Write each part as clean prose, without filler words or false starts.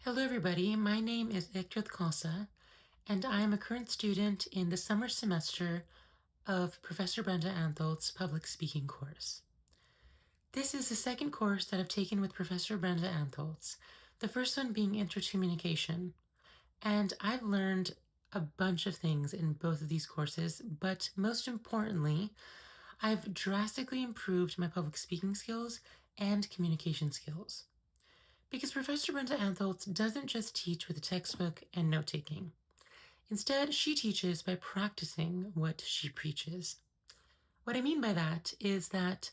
Hello, everybody. My name is Ekjot Khalsa, and I am a current student in the summer semester of Professor Brenda Ahntholz's public speaking course. This is the second course that I've taken with Professor Brenda Ahntholz, the first one being intercommunication. And I've learned a bunch of things in both of these courses, but most importantly, I've drastically improved my public speaking skills and communication skills. Because Professor Brenda Ahntholz doesn't just teach with a textbook and note-taking. Instead, she teaches by practicing what she preaches. What I mean by that is that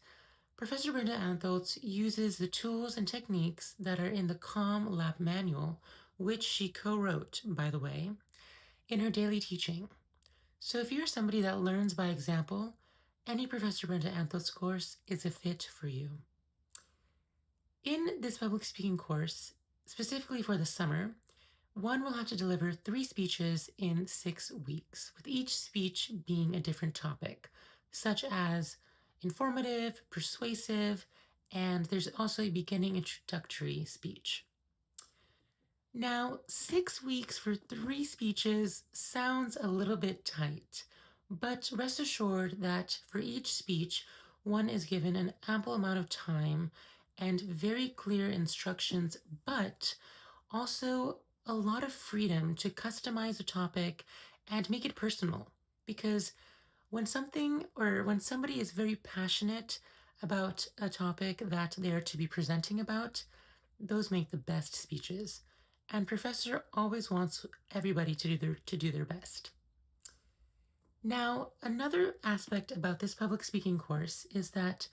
Professor Brenda Ahntholz uses the tools and techniques that are in the COMM Lab manual, which she co-wrote, by the way, in her daily teaching. So if you're somebody that learns by example, any Professor Brenda Ahntholz course is a fit for you. In this public speaking course, specifically for the summer, one will have to deliver 3 speeches in 6 weeks, with each speech being a different topic, such as informative, persuasive, and there's also a beginning introductory speech. Now, 6 weeks for 3 speeches sounds a little bit tight, but rest assured that for each speech, one is given an ample amount of time and very clear instructions, but also a lot of freedom to customize a topic and make it personal. Because when somebody is very passionate about a topic that they're to be presenting about, those make the best speeches. And Professor always wants everybody to do their best. Now, another aspect about this public speaking course is that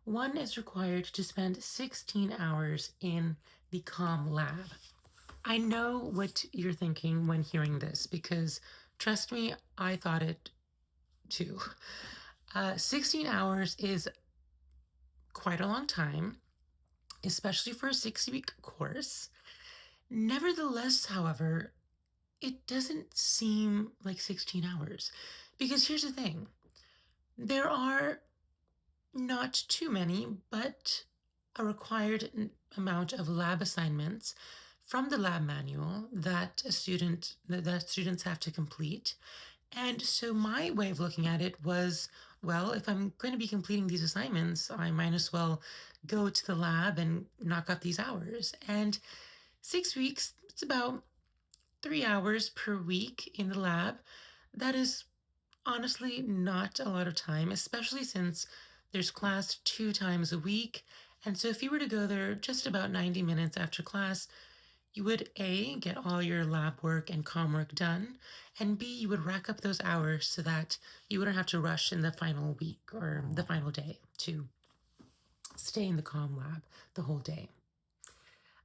one is required to spend 16 hours in the COMM lab. I know what you're thinking when hearing this because, trust me, I thought it too. 16 hours is quite a long time, especially for a 6-week course. Nevertheless, however, it doesn't seem like 16 hours because here's the thing. There are not too many, but a required amount of lab assignments from the lab manual that students have to complete. And so my way of looking at it was, well, if I'm going to be completing these assignments, I might as well go to the lab and knock out these hours. And 6 weeks, it's about 3 hours per week in the lab. That is honestly not a lot of time, especially since there's class 2 times a week. And so if you were to go there just about 90 minutes after class, you would A, get all your lab work and comm work done, and B, you would rack up those hours so that you wouldn't have to rush in the final week or the final day to stay in the comm lab the whole day.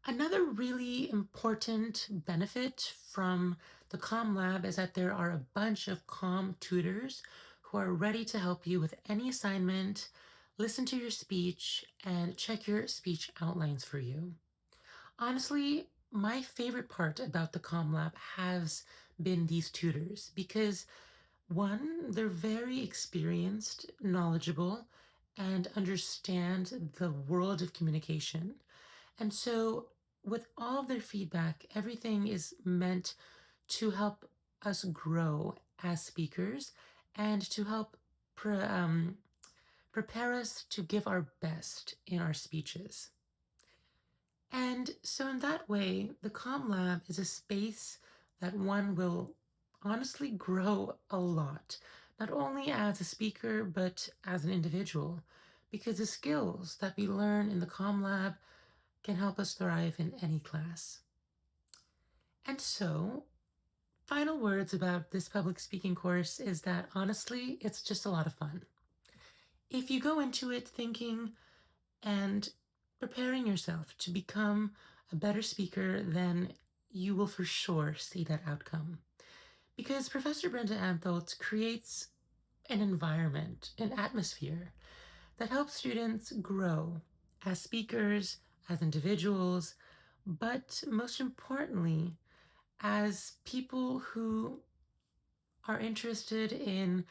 Another really important benefit from the COMM lab is that there are a bunch of COMM tutors who are ready to help you with any assignment, listen to your speech, and check your speech outlines for you. Honestly, my favorite part about the COMM lab has been these tutors because one, they're very experienced, knowledgeable, and understand the world of communication. And so, with all of their feedback, everything is meant to help us grow as speakers and to help prepare us to give our best in our speeches. And so, in that way, the COMM Lab is a space that one will honestly grow a lot, not only as a speaker, but as an individual, because the skills that we learn in the COMM Lab can help us thrive in any class. And so, final words about this public speaking course is that honestly, it's just a lot of fun. If you go into it thinking and preparing yourself to become a better speaker, then you will for sure see that outcome. Because Professor Brenda Ahntholz creates an environment, an atmosphere that helps students grow as speakers, as individuals, but most importantly, as people who are interested in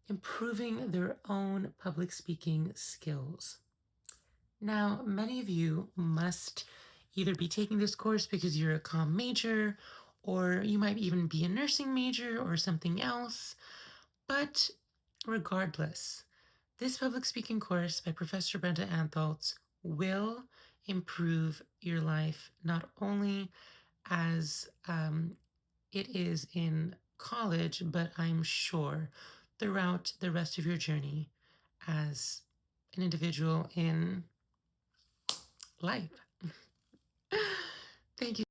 improving their own public speaking skills. Now, many of you must either be taking this course because you're a comm major, or you might even be a nursing major or something else. But regardless, this public speaking course by Professor Brenda Ahntholz will improve your life, not only as it is in college, but I'm sure throughout the rest of your journey as an individual in life. Thank you